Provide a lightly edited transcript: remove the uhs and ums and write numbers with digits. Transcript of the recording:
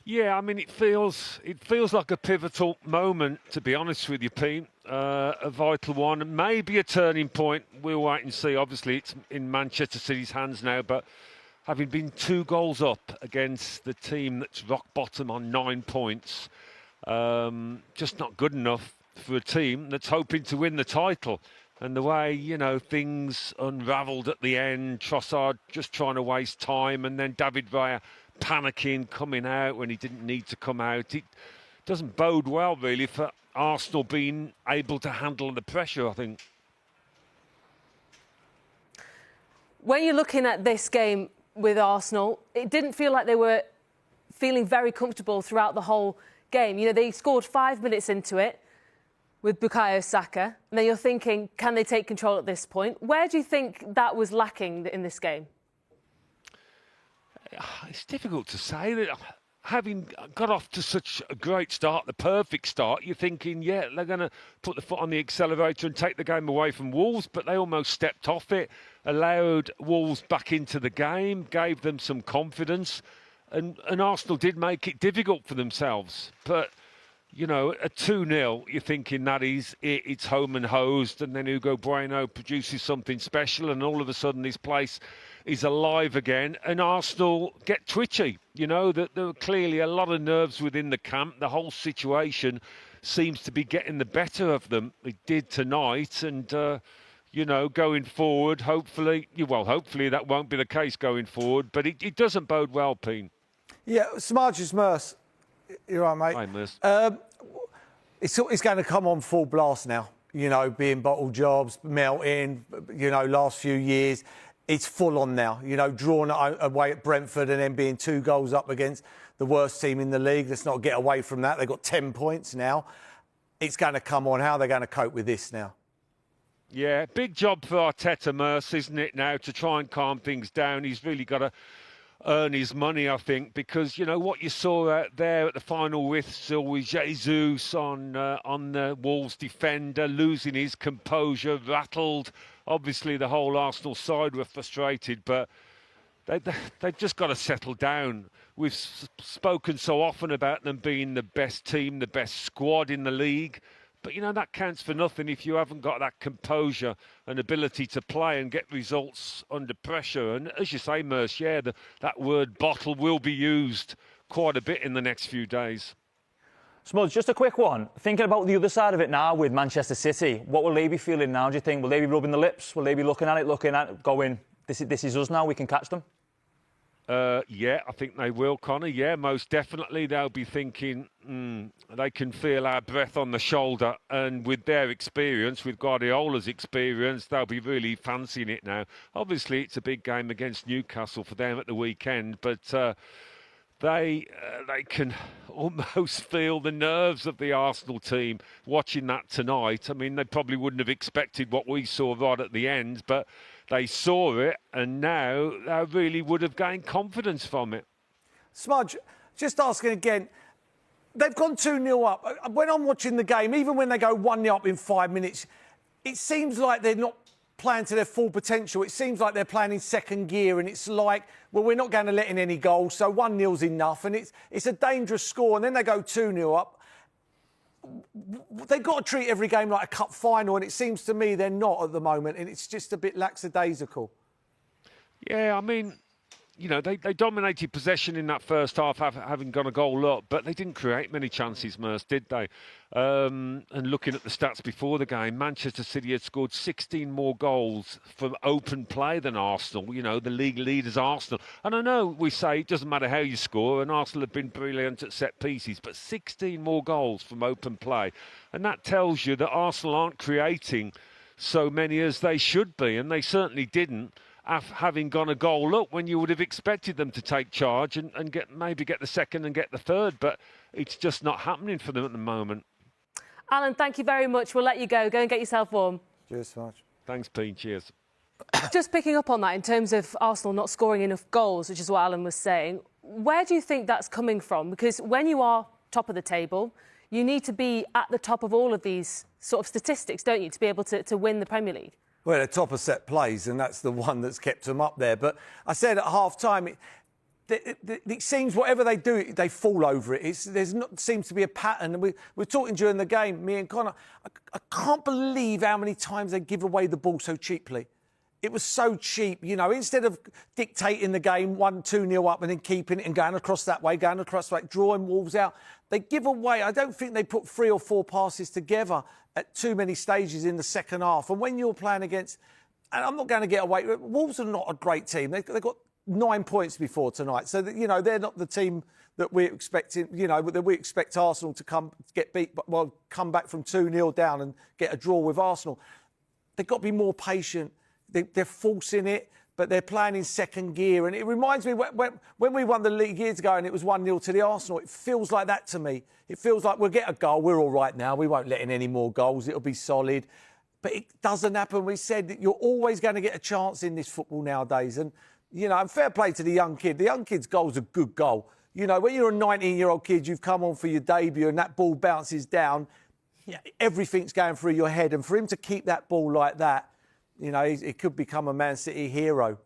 Yeah, I mean, it feels like a pivotal moment, to be honest with you, Pete. A vital one, maybe a turning point. We'll wait and see. Obviously, it's in Manchester City's hands now, but having been 2 goals up against the team that's rock bottom on 9 points, just not good enough for a team that's hoping to win the title. And the way, things unravelled at the end, Trossard just trying to waste time, and then David Raya panicking, coming out when he didn't need to come out. It doesn't bode well, really, for Arsenal being able to handle the pressure, I think. When you're looking at this game with Arsenal, it didn't feel like they were feeling very comfortable throughout the whole game. They scored 5 minutes into it with Bukayo Saka, and then you're thinking, can they take control at this point? Where do you think that was lacking in this game? It's difficult to say. That having got off to such a great start, the perfect start, you're thinking, yeah, they're going to put the foot on the accelerator and take the game away from Wolves, but they almost stepped off it, allowed Wolves back into the game, gave them some confidence, and Arsenal did make it difficult for themselves. But a 2-0, you're thinking that it's home and hosed, and then Hugo Bueno produces something special, and all of a sudden this place is alive again, and Arsenal get twitchy. That there were clearly a lot of nerves within the camp. The whole situation seems to be getting the better of them. It did tonight, and going forward, hopefully that won't be the case going forward, but it doesn't bode well, Pete. Yeah, Smarges Merce. You're right, mate. Hi, Merce. It's going to come on full blast now. Being bottle jobs, melting, last few years. It's full on now. Drawn away at Brentford and then being 2 goals up against the worst team in the league. Let's not get away from that. They've got 10 points now. It's going to come on. How are they going to cope with this now? Yeah, big job for Arteta, Merce, isn't it, now, to try and calm things down. He's really got to earn his money, I think, because what you saw out there at the final whistle with Jesus on the Wolves defender losing his composure, rattled. Obviously, the whole Arsenal side were frustrated, but they've just got to settle down. We've spoken so often about them being the best team, the best squad in the league. But, that counts for nothing if you haven't got that composure and ability to play and get results under pressure. And as you say, Merce, that word bottle will be used quite a bit in the next few days. Smuds, just a quick one. Thinking about the other side of it now with Manchester City, what will they be feeling now, do you think? Will they be rubbing the lips? Will they be looking at it, going, this is us now, we can catch them? Yeah, I think they will, Connor. Yeah, most definitely. They'll be thinking they can feel our breath on the shoulder. And with their experience, with Guardiola's experience, they'll be really fancying it now. Obviously, it's a big game against Newcastle for them at the weekend, but they can almost feel the nerves of the Arsenal team watching that tonight. I mean, they probably wouldn't have expected what we saw right at the end, but they saw it, and now they really would have gained confidence from it. Smudge, just asking again, they've gone 2-0 up. When I'm watching the game, even when they go 1-0 up in 5 minutes, it seems like they're not playing to their full potential. It seems like they're playing in second gear, and it's like, well, we're not going to let in any goals, so 1-0's enough, and it's a dangerous score, and then they go 2-0 up. They've got to treat every game like a cup final, and it seems to me they're not at the moment, and it's just a bit lackadaisical. Yeah, I mean, they dominated possession in that first half, having gone a goal up, but they didn't create many chances, Merce, did they? And looking at the stats before the game, Manchester City had scored 16 more goals from open play than Arsenal, the league leaders Arsenal. And I know we say it doesn't matter how you score, and Arsenal have been brilliant at set pieces, but 16 more goals from open play. And that tells you that Arsenal aren't creating so many as they should be, and they certainly didn't, having gone a goal up when you would have expected them to take charge and maybe get the second and get the third, but it's just not happening for them at the moment. Alan, thank you very much. We'll let you go. Go and get yourself warm. Cheers so much. Thanks, Pete. Cheers. Just picking up on that in terms of Arsenal not scoring enough goals, which is what Alan was saying, where do you think that's coming from? Because when you are top of the table, you need to be at the top of all of these sort of statistics, don't you, to be able to win the Premier League? Well, they're top of set plays, and that's the one that's kept them up there. But I said at half-time, it seems whatever they do, they fall over it. Seems to be a pattern. And we're talking during the game, me and Connor. I can't believe how many times they give away the ball so cheaply. It was so cheap, you know. Instead of dictating the game 1-2-0 up and then keeping it and going across that way, drawing Wolves out, they give away. I don't think they put 3 or 4 passes together at too many stages in the second half. And when you're playing against, and I'm not going to get away, Wolves are not a great team. They've got 9 points before tonight. So, you know, they're not the team that we're expecting, you know, that we expect Arsenal to come back from 2-0 down and get a draw with Arsenal. They've got to be more patient. They're forcing it, but they're playing in second gear. And it reminds me when we won the league years ago and it was 1-0 to the Arsenal, it feels like that to me. It feels like we'll get a goal. We're all right now. We won't let in any more goals. It'll be solid. But it doesn't happen. We said that you're always going to get a chance in this football nowadays. And, you know, and fair play to the young kid. The young kid's goal's a good goal. You know, when you're a 19-year-old kid, you've come on for your debut and that ball bounces down, everything's going through your head. And for him to keep that ball like that, you know, he could become a Man City hero.